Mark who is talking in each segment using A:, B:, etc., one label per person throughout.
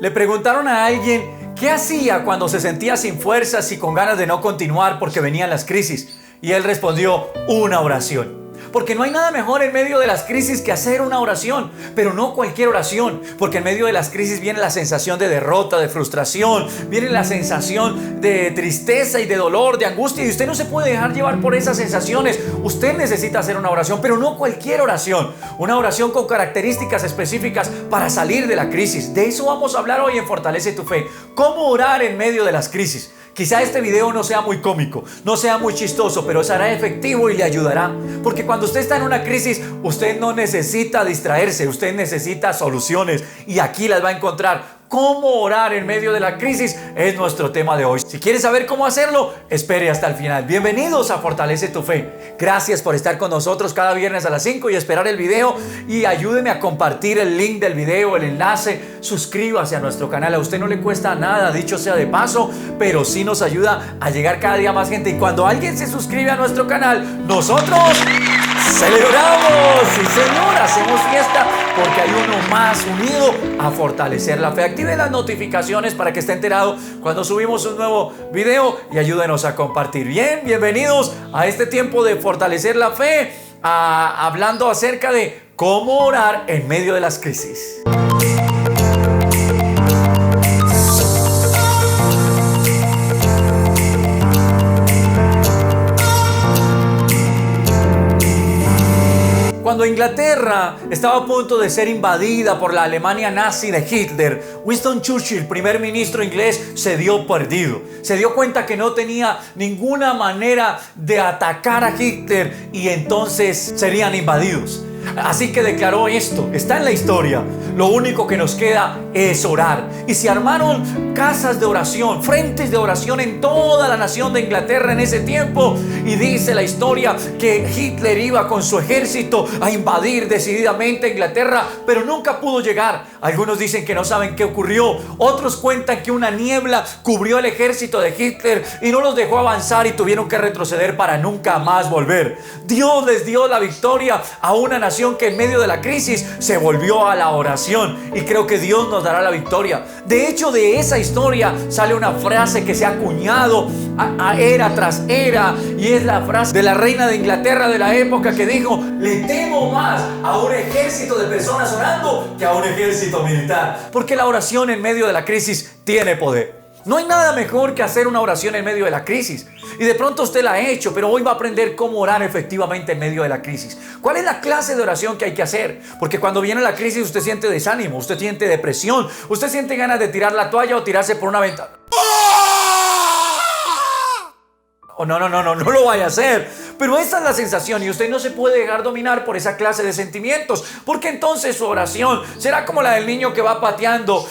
A: Le preguntaron a alguien qué hacía cuando se sentía sin fuerzas y con ganas de no continuar porque venían las crisis. Y él respondió: una oración. Porque no hay nada mejor en medio de las crisis que hacer una oración, pero no cualquier oración, porque en medio de las crisis viene la sensación de derrota, de frustración, viene la sensación de tristeza y de dolor, de angustia, y usted no se puede dejar llevar por esas sensaciones. Usted necesita hacer una oración, pero no cualquier oración, una oración con características específicas para salir de la crisis. De eso vamos a hablar hoy en Fortalece tu Fe. ¿Cómo orar en medio de las crisis? Quizá este video no sea muy cómico, no sea muy chistoso, pero será efectivo y le ayudará. Porque cuando usted está en una crisis, usted no necesita distraerse, usted necesita soluciones. Y aquí las va a encontrar. Cómo orar en medio de la crisis es nuestro tema de hoy. Si quieres saber cómo hacerlo, espere hasta el final. Bienvenidos a Fortalece tu Fe. Gracias por estar con nosotros cada viernes a las 5 y esperar el video. Y ayúdeme a compartir el link del video, el enlace. Suscríbase a nuestro canal. A usted no le cuesta nada, dicho sea de paso, pero sí nos ayuda a llegar cada día más gente. Y cuando alguien se suscribe a nuestro canal, nosotros celebramos. Sí, señor, hacemos fiesta porque hay uno más unido a fortalecer la fe. Active las notificaciones para que esté enterado cuando subimos un nuevo video y ayúdenos a compartir. Bien, bienvenidos a este tiempo de fortalecer la fe, hablando acerca de cómo orar en medio de las crisis. Cuando Inglaterra estaba a punto de ser invadida por la Alemania nazi de Hitler, Winston Churchill, primer ministro inglés, se dio perdido. Se dio cuenta que no tenía ninguna manera de atacar a Hitler y entonces serían invadidos. Así que declaró esto, está en la historia: lo único que nos queda es orar. Y se armaron casas de oración, frentes de oración en toda la nación de Inglaterra en ese tiempo. Y dice la historia que Hitler iba con su ejército a invadir decididamente Inglaterra, pero nunca pudo llegar. Algunos dicen que no saben qué ocurrió. Otros cuentan que una niebla cubrió el ejército de Hitler y no los dejó avanzar y tuvieron que retroceder para nunca más volver. Dios les dio la victoria a una nación que en medio de la crisis se volvió a la oración, y creo que Dios nos dará la victoria. De hecho, de esa historia sale una frase que se ha acuñado a era tras era, y es la frase de la reina de Inglaterra de la época que dijo: le temo más a un ejército de personas orando que a un ejército militar. Porque la oración en medio de la crisis tiene poder. No hay nada mejor que hacer una oración en medio de la crisis. Y de pronto usted la ha hecho, pero hoy va a aprender cómo orar efectivamente en medio de la crisis. ¿Cuál es la clase de oración que hay que hacer? Porque cuando viene la crisis usted siente desánimo, usted siente depresión, usted siente ganas de tirar la toalla o tirarse por una ventana. Oh, no lo vaya a hacer. Pero esa es la sensación, y usted no se puede dejar dominar por esa clase de sentimientos, porque entonces su oración será como la del niño que va pateando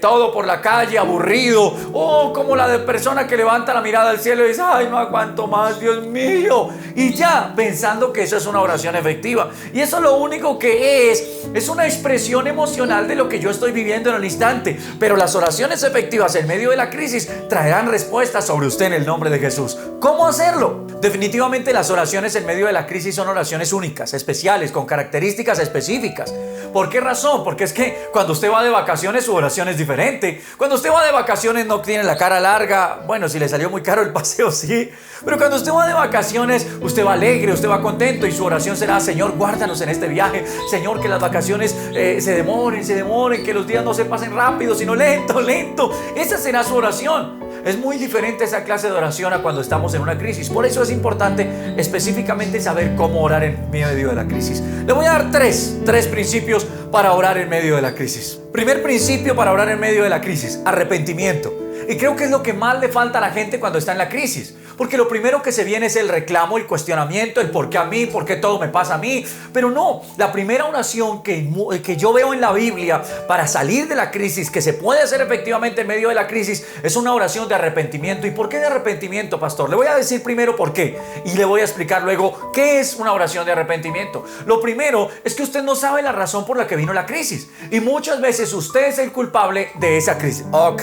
A: todo por la calle aburrido, o como la de persona que levanta la mirada al cielo y dice: ay, no aguanto más, Dios mío, y ya pensando que eso es una oración efectiva. Y eso lo único que es una expresión emocional de lo que yo estoy viviendo en el instante. Pero las oraciones efectivas en medio de la crisis traerán respuestas sobre usted en el nombre de Jesús. ¿Cómo hacerlo? Definitivamente las oraciones en medio de la crisis son oraciones únicas, especiales, con características específicas. ¿Por qué razón? Porque es que cuando usted va de vacaciones, su oración es diferente. Cuando usted va de vacaciones no tiene la cara larga. Bueno, si le salió muy caro el paseo, sí. Pero cuando usted va de vacaciones, usted va alegre, usted va contento, y su oración será: Señor, guárdanos en este viaje. Señor, que las vacaciones se demoren, que los días no se pasen rápido, sino lento. Esa será su oración. Es muy diferente esa clase de oración a cuando estamos en una crisis. Por eso es importante específicamente saber cómo orar en medio de la crisis. Le voy a dar tres principios para orar en medio de la crisis. Primer principio para orar en medio de la crisis: arrepentimiento. Y creo que es lo que más le falta a la gente cuando está en la crisis. Porque lo primero que se viene es el reclamo, el cuestionamiento, el por qué a mí, por qué todo me pasa a mí. Pero no, la primera oración que yo veo en la Biblia para salir de la crisis, que se puede hacer efectivamente en medio de la crisis, es una oración de arrepentimiento. ¿Y por qué de arrepentimiento, pastor? Le voy a decir primero por qué, y le voy a explicar luego qué es una oración de arrepentimiento. Lo primero es que usted no sabe la razón por la que vino la crisis, y muchas veces usted es el culpable de esa crisis. Ok,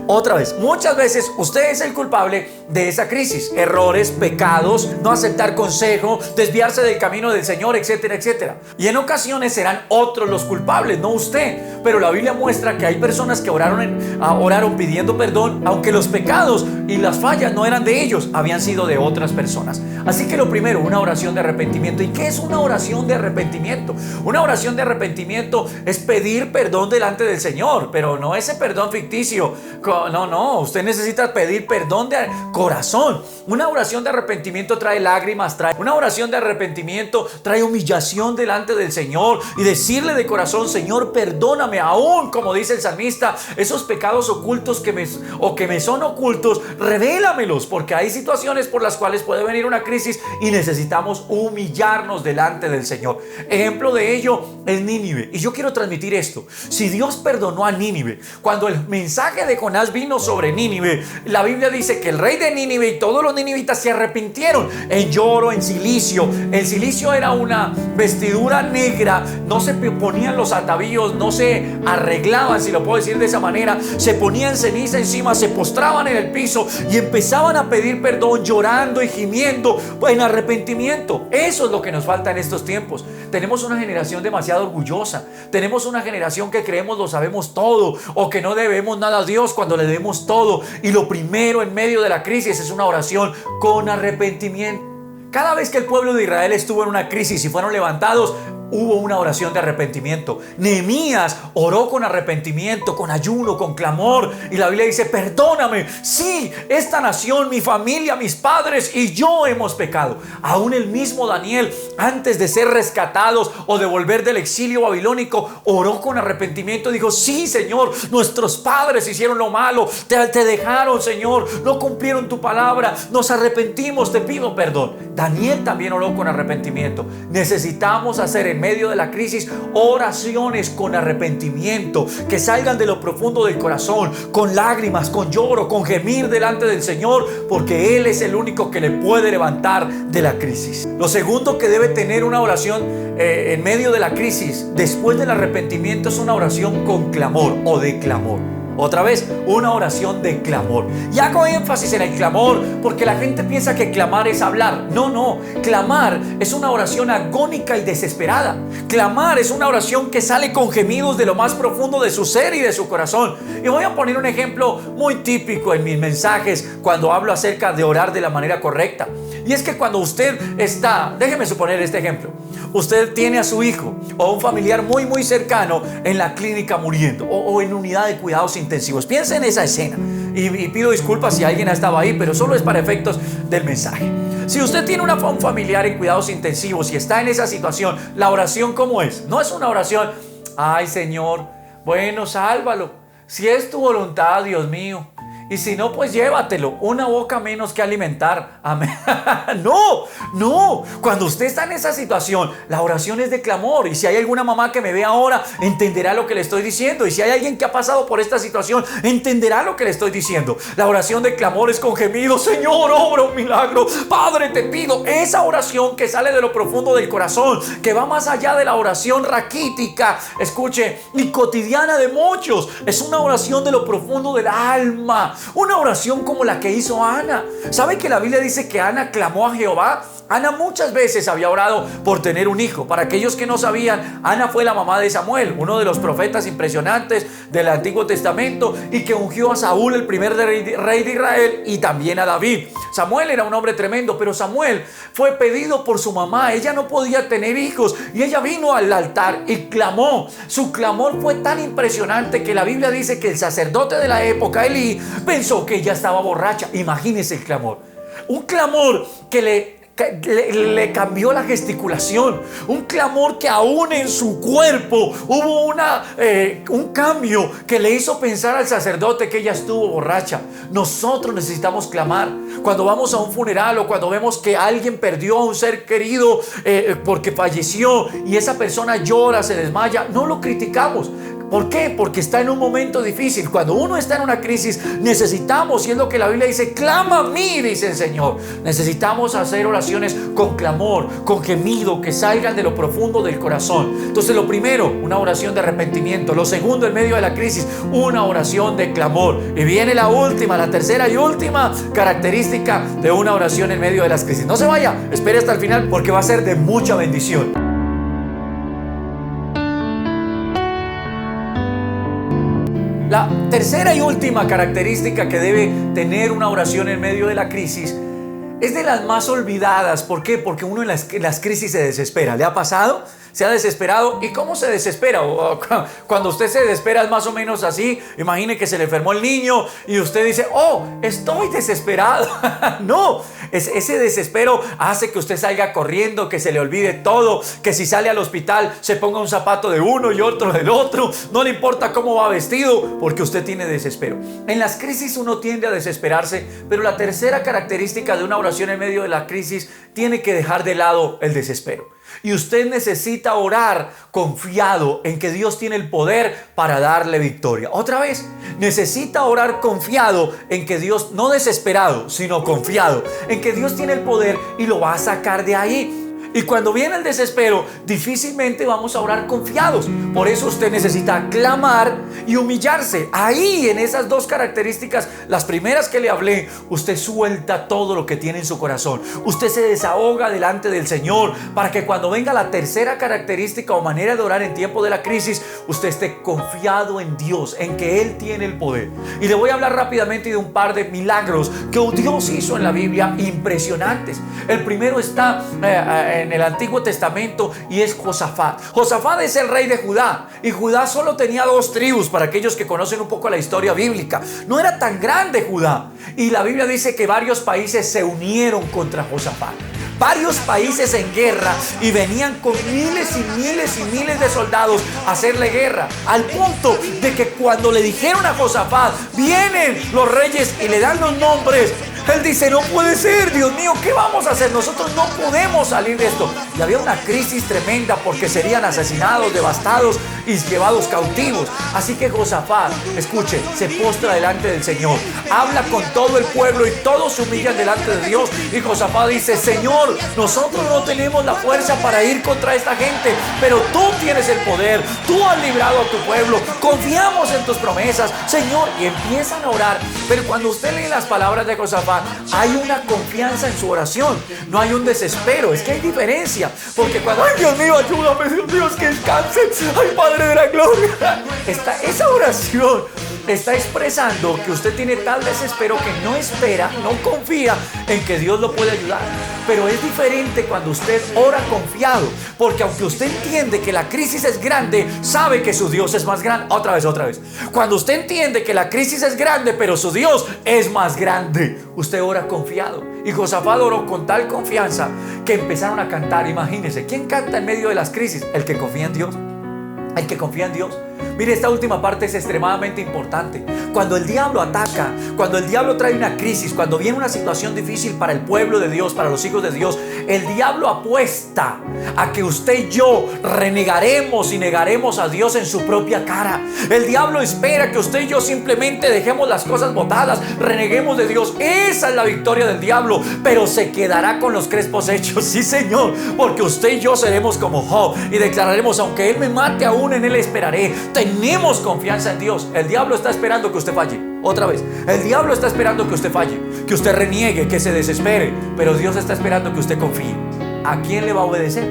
A: otra vez, muchas veces usted es el culpable de esa crisis. crisis: errores, pecados, no aceptar consejo, desviarse del camino del Señor, etcétera, etcétera. Y en ocasiones serán otros los culpables, no usted. Pero la Biblia muestra que hay personas que oraron pidiendo perdón, aunque los pecados y las fallas no eran de ellos, habían sido de otras personas. Así que lo primero, una oración de arrepentimiento. ¿Y qué es una oración de arrepentimiento? Una oración de arrepentimiento es pedir perdón delante del Señor, pero no ese perdón ficticio. No, usted necesita pedir perdón de corazón. Una oración de arrepentimiento trae lágrimas, una oración de arrepentimiento trae humillación delante del Señor y decirle de corazón: Señor, perdóname, aún, como dice el salmista, esos pecados ocultos que me son ocultos, revélamelos, porque hay situaciones por las cuales puede venir una crisis y necesitamos humillarnos delante del Señor. Ejemplo de ello es Nínive, y yo quiero transmitir esto. Si Dios perdonó a Nínive, cuando el mensaje de Jonás vino sobre Nínive, la Biblia dice que el rey de Nínive y todos los ninivitas se arrepintieron en lloro, en cilicio. El cilicio era una vestidura negra, no se ponían los atavíos, no se arreglaban, si lo puedo decir de esa manera, se ponían ceniza encima, se postraban en el piso y empezaban a pedir perdón, llorando y gimiendo en arrepentimiento. Eso es lo que nos falta en estos tiempos. Tenemos una generación demasiado orgullosa, tenemos una generación que creemos lo sabemos todo, o que no debemos nada a Dios cuando le debemos todo. Y lo primero en medio de la crisis es una oración con arrepentimiento. Cada vez que el pueblo de Israel estuvo en una crisis y fueron levantados, hubo una oración de arrepentimiento. Nehemías oró con arrepentimiento, con ayuno, con clamor, y la Biblia dice: perdóname, sí, esta nación, mi familia, mis padres y yo hemos pecado. Aún el mismo Daniel, antes de ser rescatados o de volver del exilio babilónico, oró con arrepentimiento. Dijo: sí, Señor, nuestros padres hicieron lo malo, te dejaron, Señor, no cumplieron tu palabra, nos arrepentimos, te pido perdón. Daniel también oró con arrepentimiento. Necesitamos hacer en medio de la crisis oraciones con arrepentimiento, que salgan de lo profundo del corazón, con lágrimas, con lloro, con gemir delante del Señor, porque Él es el único que le puede levantar de la crisis. Lo segundo que debe tener una oración en medio de la crisis, después del arrepentimiento, es una oración con clamor o de clamor. Otra vez, una oración de clamor. Y hago énfasis en el clamor porque la gente piensa que clamar es hablar. No, clamar es una oración agónica y desesperada. Clamar es una oración que sale con gemidos de lo más profundo de su ser y de su corazón. Y voy a poner un ejemplo muy típico en mis mensajes cuando hablo acerca de orar de la manera correcta. Y es que cuando usted está, déjeme suponer este ejemplo, usted tiene a su hijo o un familiar muy muy cercano en la clínica muriendo o en unidad de cuidados intensivos. Piensa en esa escena y pido disculpas si alguien ha estado ahí, pero solo es para efectos del mensaje. Si usted tiene un familiar en cuidados intensivos y está en esa situación, la oración ¿cómo es? No es una oración: ay, Señor, bueno, sálvalo, si es tu voluntad, Dios mío, y si no, pues llévatelo, una boca menos que alimentar. Amén. No. Cuando usted está en esa situación, la oración es de clamor. Y si hay alguna mamá que me ve ahora, entenderá lo que le estoy diciendo. Y si hay alguien que ha pasado por esta situación, entenderá lo que le estoy diciendo. La oración de clamor es con gemido: Señor, obra un milagro. Padre, te pido. Esa oración que sale de lo profundo del corazón, que va más allá de la oración raquítica, escuche, y cotidiana de muchos. Es una oración de lo profundo del alma. Una oración como la que hizo Ana. ¿Sabe que la Biblia dice que Ana clamó a Jehová? Ana muchas veces había orado por tener un hijo. Para aquellos que no sabían, Ana fue la mamá de Samuel, uno de los profetas impresionantes del Antiguo Testamento, y que ungió a Saúl, el primer rey de Israel, y también a David. Samuel era un hombre tremendo, pero Samuel fue pedido por su mamá. Ella no podía tener hijos y ella vino al altar y clamó. Su clamor fue tan impresionante que la Biblia dice que el sacerdote de la época, Elí, pensó que ella estaba borracha. Imagínese el clamor. Un clamor que le cambió la gesticulación, un clamor que aún en su cuerpo hubo un cambio que le hizo pensar al sacerdote que ella estuvo borracha. Nosotros necesitamos clamar cuando vamos a un funeral o cuando vemos que alguien perdió a un ser querido porque falleció y esa persona llora, se desmaya. No lo criticamos. ¿Por qué? Porque está en un momento difícil. Cuando uno está en una crisis, necesitamos, y es lo que la Biblia dice, clama a mí, dice el Señor. Necesitamos hacer oraciones con clamor, con gemido, que salgan de lo profundo del corazón. Entonces, lo primero, una oración de arrepentimiento. Lo segundo, en medio de la crisis, una oración de clamor. Y viene la última, la tercera y última característica de una oración en medio de las crisis. No se vaya, espere hasta el final porque va a ser de mucha bendición. La tercera y última característica que debe tener una oración en medio de la crisis es de las más olvidadas. ¿Por qué? Porque uno en las crisis se desespera. ¿Le ha pasado? ¿Se ha desesperado? ¿Y cómo se desespera? Cuando usted se desespera es más o menos así. Imagine que se le enfermó el niño y usted dice, oh, estoy desesperado. No, ese desespero hace que usted salga corriendo, que se le olvide todo, que si sale al hospital se ponga un zapato de uno y otro del otro. No le importa cómo va vestido porque usted tiene desespero. En las crisis uno tiende a desesperarse, pero la tercera característica de una oración en medio de la crisis tiene que dejar de lado el desespero. Y usted necesita orar confiado en que Dios tiene el poder para darle victoria. Otra vez, necesita orar confiado en que Dios, no desesperado, sino confiado, en que Dios tiene el poder y lo va a sacar de ahí. Y cuando viene el desespero, difícilmente vamos a orar confiados. Por eso usted necesita clamar y humillarse. Ahí, en esas dos características, las primeras que le hablé, usted suelta todo lo que tiene en su corazón. Usted se desahoga delante del Señor para que cuando venga la tercera característica o manera de orar en tiempo de la crisis, usted esté confiado en Dios, en que Él tiene el poder. Y le voy a hablar rápidamente de un par de milagros que Dios hizo en la Biblia impresionantes. El primero está en el Antiguo Testamento y es Josafat. Josafat es el rey de Judá y Judá solo tenía dos tribus. Para aquellos que conocen un poco la historia bíblica, no era tan grande Judá, y la Biblia dice que varios países se unieron contra Josafat. Varios países en guerra y venían con miles y miles y miles de soldados a hacerle guerra, al punto de que cuando le dijeron a Josafat, vienen los reyes y le dan los nombres, él dice, no puede ser, Dios mío, ¿qué vamos a hacer? Nosotros no podemos salir de esto. Y había una crisis tremenda porque serían asesinados, devastados y llevados cautivos. Así que Josafat, escuche, se postra delante del Señor, habla con todo el pueblo y todos se humillan delante de Dios. Y Josafat dice, Señor, nosotros no tenemos la fuerza para ir contra esta gente, pero tú tienes el poder, tú has librado a tu pueblo, confiamos en tus promesas, Señor. Y empiezan a orar, pero cuando usted lee las palabras de Josafat, hay una confianza en su oración, no hay un desespero. Es que hay diferencia, porque cuando, ay Dios mío, ayúdame, Dios mío, es que descanse, ay Padre de la gloria, esa oración está expresando que usted tiene tal desespero que no espera, no confía en que Dios lo puede ayudar. Pero es diferente cuando usted ora confiado, porque aunque usted entiende que la crisis es grande, sabe que su Dios es más grande. Otra vez. Cuando usted entiende que la crisis es grande, pero su Dios es más grande, usted ora confiado. Y Josafat oró con tal confianza que empezaron a cantar. Imagínense, ¿quién canta en medio de las crisis? El que confía en Dios. El que confía en Dios. Mire, esta última parte es extremadamente importante. Cuando el diablo ataca, cuando el diablo trae una crisis, cuando viene una situación difícil para el pueblo de Dios, para los hijos de Dios, el diablo apuesta a que usted y yo renegaremos y negaremos a Dios en su propia cara. El diablo espera que usted y yo simplemente dejemos las cosas botadas, reneguemos de Dios. Esa es la victoria del diablo, pero se quedará con los crespos hechos. Sí, Señor, porque usted y yo seremos como Job y declararemos, aunque Él me mate, aún en Él esperaré. Tenemos confianza en Dios. El diablo está esperando que usted falle. Otra vez, el diablo está esperando que usted falle, que usted reniegue, que se desespere, pero Dios está esperando que usted confíe. ¿A quién le va a obedecer?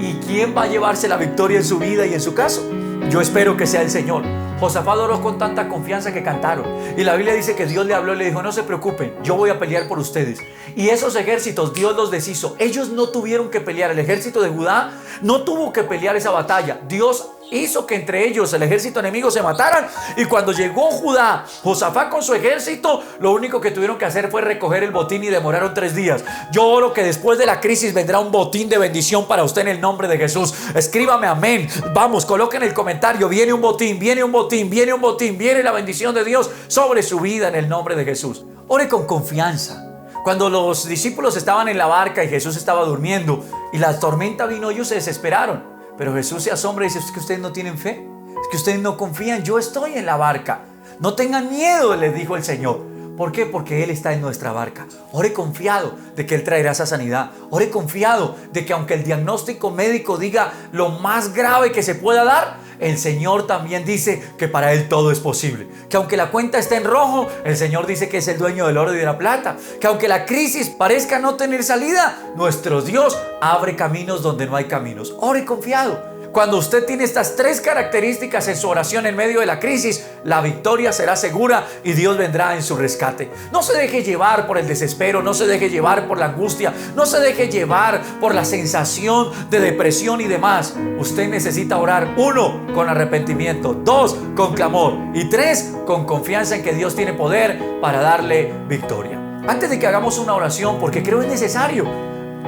A: ¿Y quién va a llevarse la victoria en su vida y en su caso? Yo espero que sea el Señor. Josafat oró con tanta confianza que cantaron. Y la Biblia dice que Dios le habló y le dijo, no se preocupen, yo voy a pelear por ustedes. Y esos ejércitos Dios los deshizo. Ellos no tuvieron que pelear. El ejército de Judá no tuvo que pelear esa batalla. Dios hizo que entre ellos el ejército enemigo se mataran. Y cuando llegó Judá, Josafat con su ejército, lo único que tuvieron que hacer fue recoger el botín y demoraron 3 días. Yo oro que después de la crisis vendrá un botín de bendición para usted en el nombre de Jesús. Escríbame amén. Vamos, coloquen en el comentario, viene un botín, viene un botín, viene un botín, viene la bendición de Dios sobre su vida en el nombre de Jesús. Ore con confianza. Cuando los discípulos estaban en la barca y Jesús estaba durmiendo y la tormenta vino, ellos se desesperaron. Pero Jesús se asombra y dice, ¿es que ustedes no tienen fe? Es que ustedes no confían, yo estoy en la barca. No tengan miedo, les dijo el Señor. ¿Por qué? Porque Él está en nuestra barca. Ore confiado de que Él traerá esa sanidad. Ore confiado de que aunque el diagnóstico médico diga lo más grave que se pueda dar, el Señor también dice que para Él todo es posible. Que aunque la cuenta esté en rojo, el Señor dice que es el dueño del oro y de la plata. Que aunque la crisis parezca no tener salida, nuestro Dios abre caminos donde no hay caminos. Ore confiado. Cuando usted tiene estas tres características en su oración en medio de la crisis, la victoria será segura y Dios vendrá en su rescate. No se deje llevar por el desespero, no se deje llevar por la angustia, no se deje llevar por la sensación de depresión y demás. Usted necesita orar, 1, con arrepentimiento, 2, con clamor y 3, con confianza en que Dios tiene poder para darle victoria. Antes de que hagamos una oración, porque creo es necesario,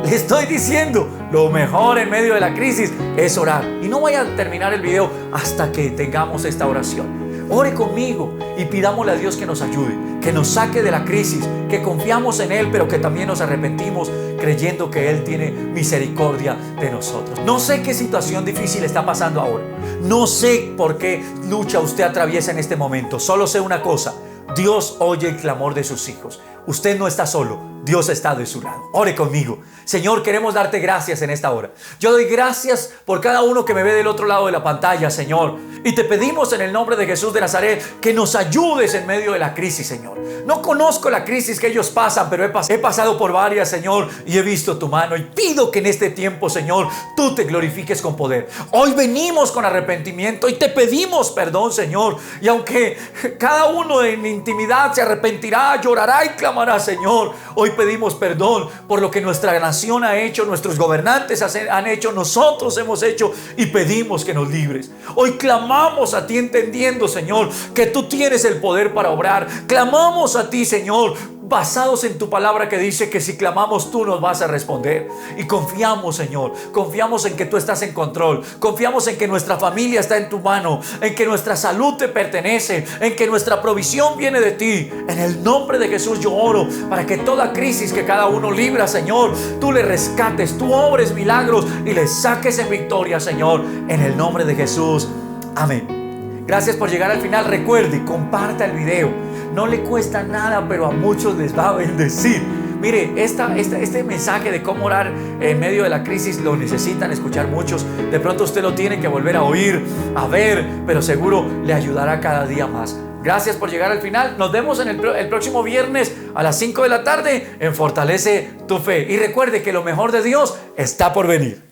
A: le estoy diciendo, lo mejor en medio de la crisis es orar. Y no voy a terminar el video hasta que tengamos esta oración. Ore conmigo y pidámosle a Dios que nos ayude, que nos saque de la crisis, que confiamos en Él, pero que también nos arrepentimos creyendo que Él tiene misericordia de nosotros. No sé qué situación difícil está pasando ahora. No sé por qué lucha usted atraviesa en este momento. Solo sé una cosa. Dios oye el clamor de sus hijos. Usted no está solo, Dios está de su lado. Ore conmigo. Señor, queremos darte gracias en esta hora. Yo doy gracias por cada uno que me ve del otro lado de la pantalla, Señor. Y te pedimos en el nombre de Jesús de Nazaret que nos ayudes en medio de la crisis, Señor. No conozco la crisis que ellos pasan, pero he pasado por varias, Señor, y he visto tu mano. Y pido que en este tiempo, Señor, tú te glorifiques con poder. Hoy venimos con arrepentimiento y te pedimos perdón, Señor. Y aunque cada uno en intimidad se arrepentirá, llorará y clamará, Señor, hoy pedimos perdón por lo que nuestra nación ha hecho, nuestros gobernantes han hecho, nosotros hemos hecho, y pedimos que nos libres. Hoy clamamos a ti entendiendo, Señor, que tú tienes el poder para obrar. Clamamos a ti, Señor, basados en tu palabra que dice que si clamamos tú nos vas a responder. Y confiamos, Señor, confiamos en que tú estás en control, confiamos en que nuestra familia está en tu mano, en que nuestra salud te pertenece, en que nuestra provisión viene de ti. En el nombre de Jesús yo oro para que toda crisis que cada uno libra, Señor, tú le rescates, tú obres milagros y le saques en victoria, Señor, en el nombre de Jesús. Amén. Gracias por llegar al final. Recuerde, comparta el video. No le cuesta nada, pero a muchos les va a bendecir. Mire, este mensaje de cómo orar en medio de la crisis lo necesitan escuchar muchos. De pronto usted lo tiene que volver a oír, a ver, pero seguro le ayudará cada día más. Gracias por llegar al final. Nos vemos en el próximo viernes a las 5 de la tarde en Fortalece tu Fe. Y recuerde que lo mejor de Dios está por venir.